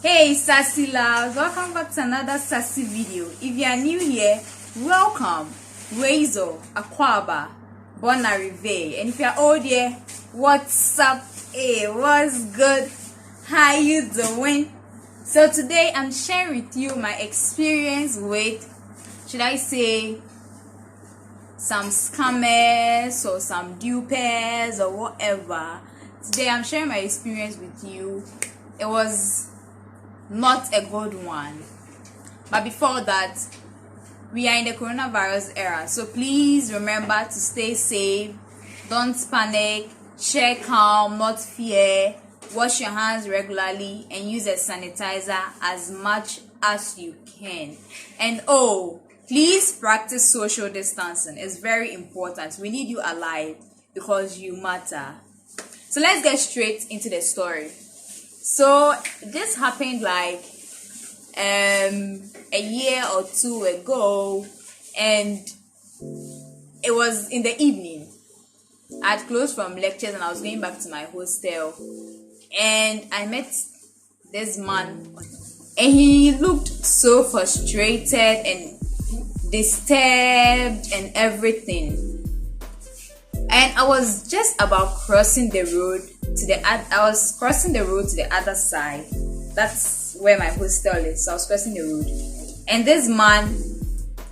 Hey Sassy Loves, welcome back to another Sassy video. If you are new here, welcome. Wezo, Akwaba, Bona Rive. And if you are old here, what's up? Hey, what's good? How you doing? So today I'm sharing with you my experience with, should I say, some scammers or some dupes or whatever. Today I'm sharing my experience with you. It was not a good one, but before that, we are in the coronavirus era, so please remember to stay safe, don't panic, share calm, not fear, wash your hands regularly and use a sanitizer as much as you can. And please practice social distancing. It's very important. We need you alive because you matter. So let's get straight into the story. So this happened like a year or two ago, and it was in the evening. I had closed from lectures and I was going back to my hostel, and I met this man, and he looked so frustrated and disturbed and everything. And I was just about crossing the road to the other side. That's where my hostel is. So I was crossing the road, and this man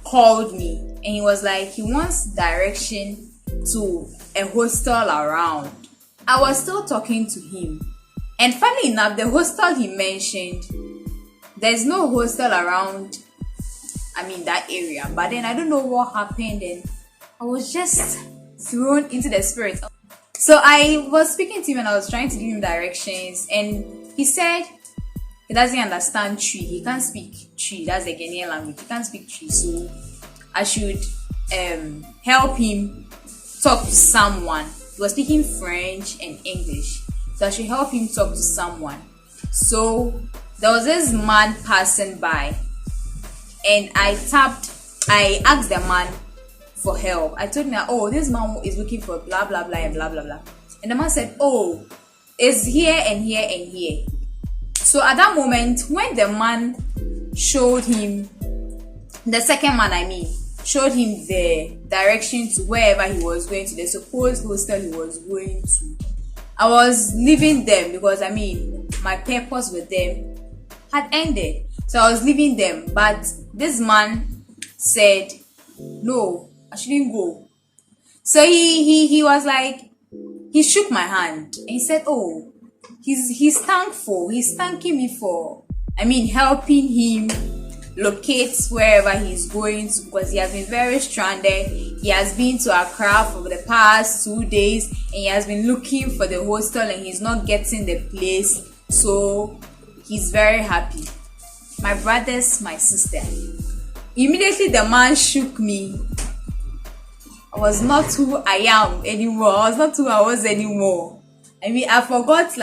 called me, and he was like, he wants direction to a hostel around. I was still talking to him, and funny enough, the hostel he mentioned, there's no hostel around, that area. But then I don't know what happened, and I was just thrown into the spirit. So I was speaking to him and I was trying to give him directions, and he said he doesn't understand Tree. He can't speak Tree. That's the Ghanaian language. He can't speak Tree. So I should help him talk to someone. He was speaking French and English. So I should help him talk to someone. So there was this man passing by, and I asked the man for help. I told him that, this man is looking for blah blah blah and blah blah blah. And the man said, it's here and here and here. So at that moment, when the man showed him, the second man showed him the direction to wherever he was going to, the supposed hostel he was going to, I was leaving them because my purpose with them had ended. So I was leaving them, but this man said, no, I shouldn't go. So he was like, he shook my hand and he said, he's thankful. He's thanking me for, helping him locate wherever he's going to, because he has been very stranded. He has been to Accra for the past 2 days, and he has been looking for the hostel and he's not getting the place. So he's very happy. My brothers, my sister. Immediately the man shook me. I was not who I am anymore. I was not who I was anymore. I forgot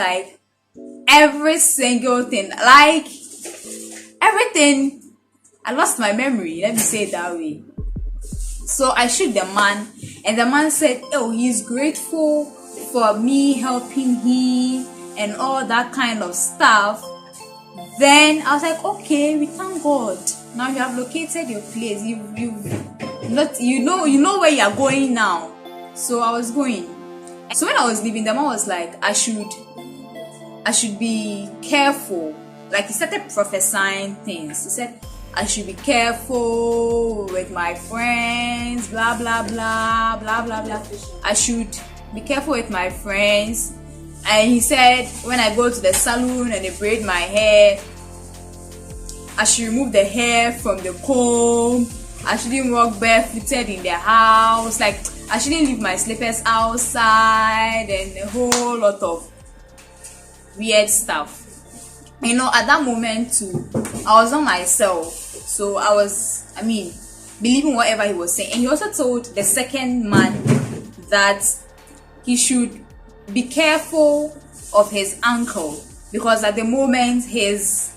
every single thing. Everything. I lost my memory. Let me say it that way. So I shook the man, and the man said, he's grateful for me helping him and all that kind of stuff. Then I was like, okay, we thank God. Now you have located your place. You know where you are going now. So I was going. So when I was leaving, the man was like, I should be careful. He started prophesying things. He said, I should be careful with my friends, blah blah blah, blah blah blah. I should be careful with my friends. And he said, when I go to the salon and they braid my hair, I should remove the hair from the comb. I shouldn't walk barefooted in the house. I shouldn't leave my slippers outside, and a whole lot of weird stuff. At that moment too, I was not myself. So I was, believing whatever he was saying. And he also told the second man that he should be careful of his uncle, because at the moment his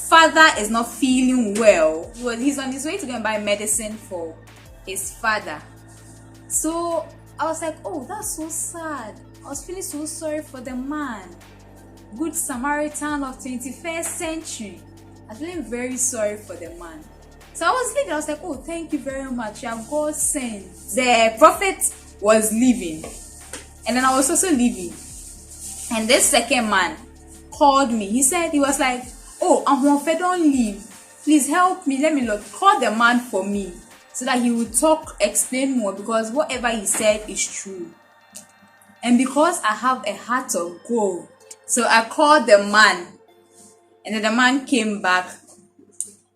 father is not feeling well. He's on his way to go and buy medicine for his father. So I was like, that's so sad. I was feeling so sorry for the man. good Samaritan of 21st century. I was feeling very sorry for the man. So I was leaving. I was like, oh, thank you very much. You have God sent. The prophet was leaving. And then I was also leaving. And this second man called me. He was like, oh, Amonfe, don't leave. Please help me. Let me look. Call the man for me so that he would explain more, because whatever he said is true. And because I have a heart of gold, so I called the man. And then the man came back.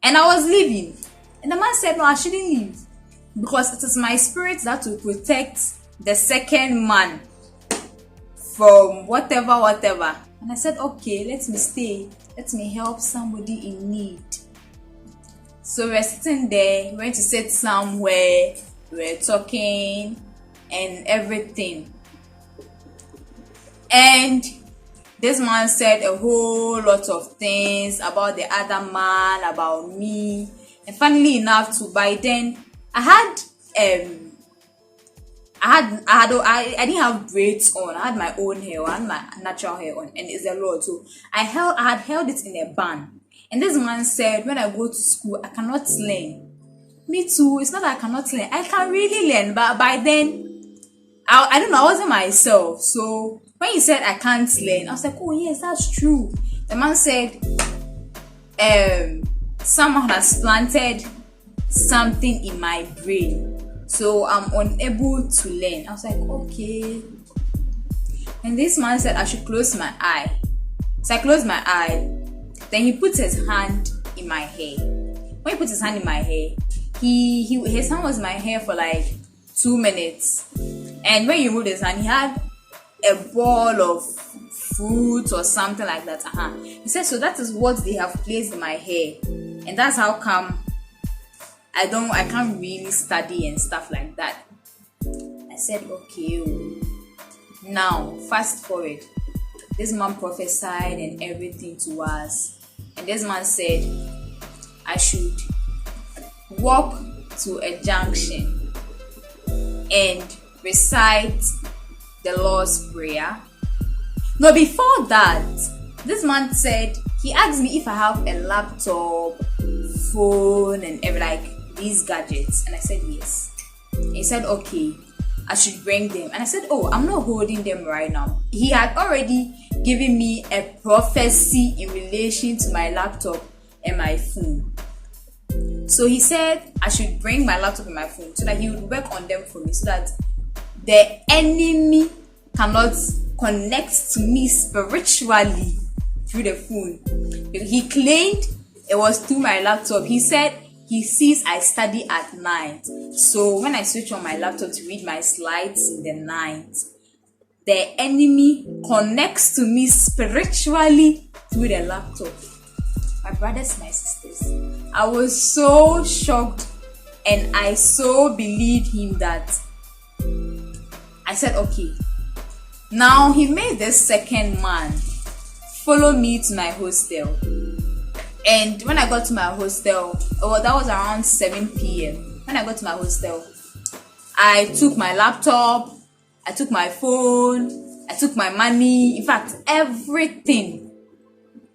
And I was leaving. And the man said, no, I shouldn't leave, because it is my spirit that will protect the second man from whatever. And I said, okay, let me stay. Let me help somebody in need. So we're sitting there, we went to sit somewhere, we were talking and everything. And this man said a whole lot of things about the other man, about me. And funnily enough, by then, I didn't have braids on. I had my own hair. I had my natural hair on, and it's a lot. So I had held it in a bun. And this man said, when I go to school, I cannot learn. Me too. It's not that I cannot learn. I can really learn, but by then, I don't know. I wasn't myself. So when he said I can't learn, I was like, oh yes, that's true. The man said, someone has planted something in my brain, so I'm unable to learn. I was like, okay. And this man said I should close my eye. So I closed my eye. Then he put his hand in my hair. When he put his hand in my hair, his hand was in my hair for like 2 minutes. And when he moved his hand, he had a ball of fruit or something like that. He said, so that is what they have placed in my hair. And that's how come I can't really study and stuff like that. I said, okay. Now, fast forward. This man prophesied and everything to us. And this man said, I should walk to a junction and recite the Lord's Prayer. No, before that, this man said, he asked me if I have a laptop, phone, and these gadgets. And I said, yes. And he said, okay, I should bring them. And I said, oh, I'm not holding them right now. He had already given me a prophecy in relation to my laptop and my phone. So he said I should bring my laptop and my phone so that he would work on them for me, so that the enemy cannot connect to me spiritually through the phone. He claimed it was through my laptop. He said he sees I study at night. So when I switch on my laptop to read my slides in the night, the enemy connects to me spiritually through the laptop. My brothers, my sisters, I was so shocked, and I so believed him that I said, okay. Now he made the second man follow me to my hostel. And when I got to my hostel, that was around 7 p.m. When I got to my hostel, I took my laptop, I took my phone, I took my money, in fact, everything.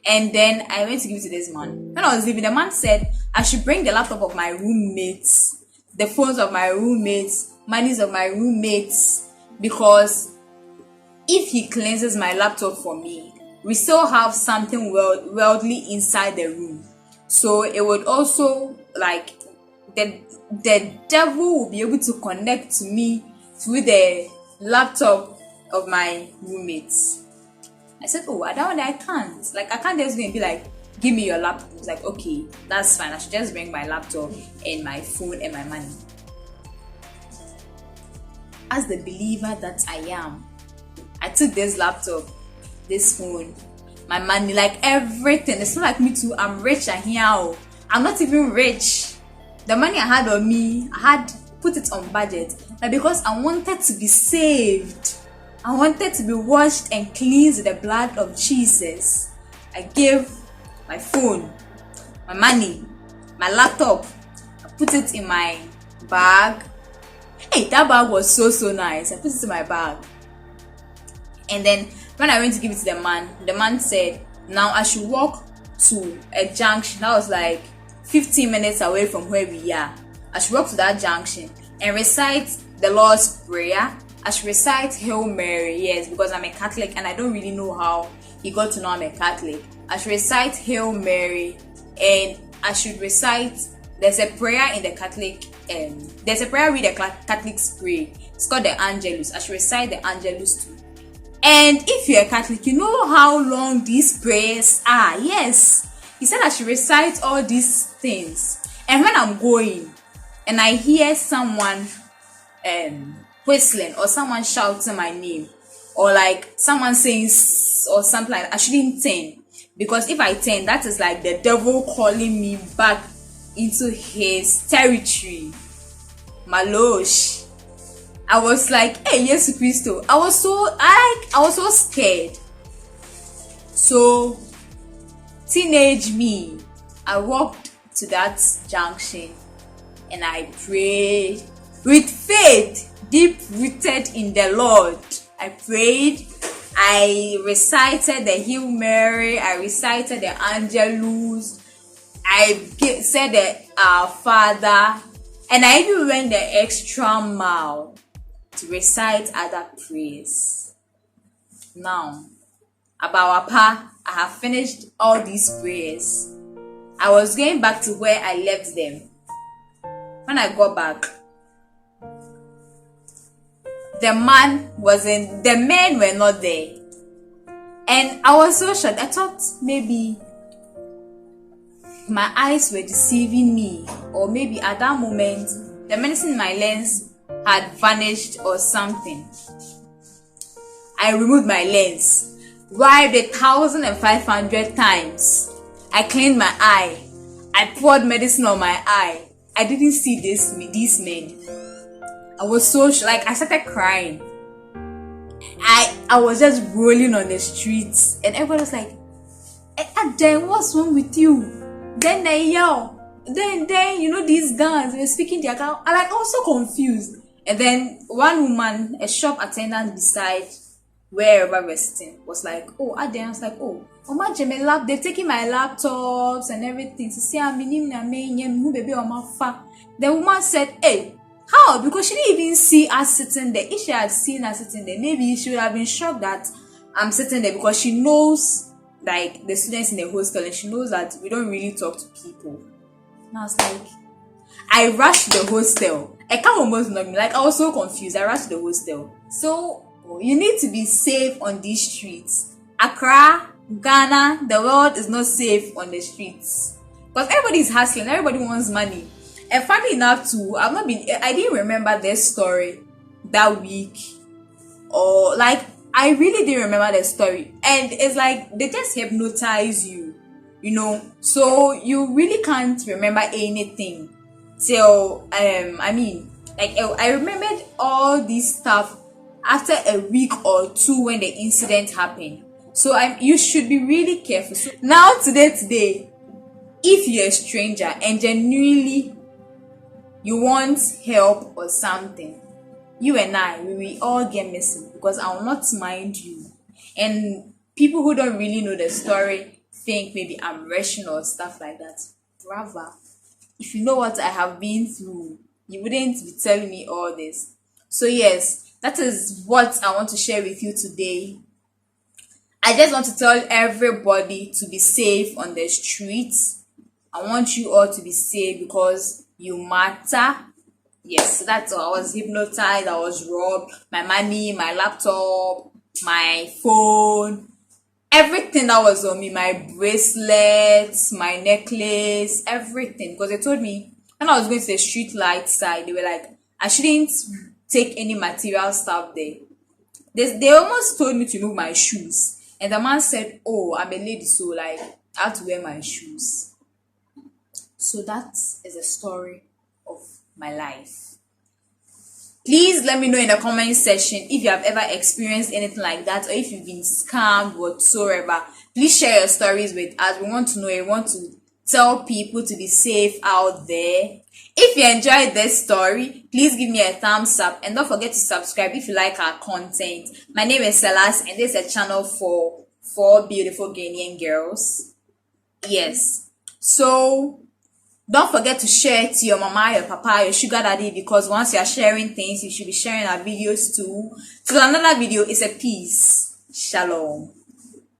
And then I went to give it to this man. When I was leaving, the man said I should bring the laptop of my roommates, the phones of my roommates, monies of my roommates, because if he cleanses my laptop for me, we still have something worldly inside the room. So it would also, like, the devil will be able to connect to me through the laptop of my roommates. I said, oh, I can't. Like, I can't just go and be like, give me your laptop. It's like, okay, that's fine. I should just bring my laptop and my phone and my money. As the believer that I am, I took this laptop, this phone, my money, like everything. It's not like me too. I'm rich and here. I'm not even rich. The money I had on me, I had put it on budget. Like, because I wanted to be saved. I wanted to be washed and cleansed with the blood of Jesus. I gave my phone, my money, my laptop. I put it in my bag. Hey, that bag was so nice. I put it in my bag. And then When I went to give it to the man said, now I should walk to a junction that was like 15 minutes away from where we are. I should walk to that junction and recite the Lord's Prayer. I should recite Hail Mary, yes, because I'm a Catholic and I don't really know how he got to know I'm a Catholic. I should recite Hail Mary, and I should recite, there's a prayer in the Catholic, there's a prayer with the Catholics pray. It's called the Angelus. I should recite the Angelus too. And if you're a Catholic, you know how long these prayers are. Yes, he said I should recite all these things. And when I'm going and I hear someone whistling or someone shouting my name or like someone saying or something like that, I shouldn't turn, because if I turn, that is like the devil calling me back into his territory. Malosh. I was like, hey, yes, Christo. I was so scared. So teenage me, I walked to that junction and I prayed with faith, deep rooted in the Lord. I prayed, I recited the Hail Mary, I recited the Angelus, I said the Our Father, and I even went the extra mile to recite other prayers. Now, about Apa, I have finished all these prayers. I was going back to where I left them. When I got back, the men were not there. And I was so shocked. I thought maybe my eyes were deceiving me, or maybe at that moment the medicine in my lens had vanished or something. I removed my lens, wiped it 1,500 times. I cleaned my eye. I poured medicine on my eye. I didn't see these men. I was so like I started crying. I was just rolling on the streets, and everybody was like, "Then what's wrong with you?" Then they yell. Then these guns were speaking their car. I was so confused. And then one woman, a shop attendant beside wherever we're sitting, was like, "Oh, Aden." I was like, "Oh, Oma Jeme lap, they're taking my laptops and everything. So see, I'm baby on my fa." The woman said, "Hey, how?" Because she didn't even see us sitting there. If she had seen us sitting there, maybe she would have been shocked that I'm sitting there, because she knows like the students in the hostel, and she knows that we don't really talk to people. And I was like, I rushed to the hostel. I can't almost know me. Like, I was so confused. I rushed to the hostel. So you need to be safe on these streets. Accra, Ghana, the world is not safe on the streets, because everybody is hustling. Everybody wants money. And funny enough too, I didn't remember this story that week, or like I really didn't remember the story. And it's like they just hypnotize you, so you really can't remember anything till I remembered all this stuff after a week or two when the incident happened. So you should be really careful. So now today, if you're a stranger and genuinely you want help or something, you and I, we will all get missing, because I will not mind you. And people who don't really know the story think maybe I'm rushing or stuff like that. Brava. If you know what I have been through, you wouldn't be telling me all this. So yes, that is what I want to share with you today. I just want to tell everybody to be safe on the streets. I want you all to be safe because you matter. Yes, so that's all. I was hypnotized, I was robbed, my money, my laptop, my phone, everything that was on me, my bracelets, my necklace, everything. Because they told me when I was going to the street light side, they were like, I shouldn't take any material stuff there. They almost told me to remove my shoes. And the man said, "Oh, I'm a lady, so like I have to wear my shoes." So that is a story of my life. Please let me know in the comment section if you have ever experienced anything like that, or if you've been scammed whatsoever. Please share your stories with us. We want to know. We want to tell people to be safe out there. If you enjoyed this story, please give me a thumbs up and don't forget to subscribe if you like our content. My name is Salas and this is a channel for 4 beautiful Ghanaian girls. Yes. So don't forget to share it to your mama, your papa, your sugar daddy, because once you are sharing things, you should be sharing our videos too. Till another video, it's a peace. Shalom.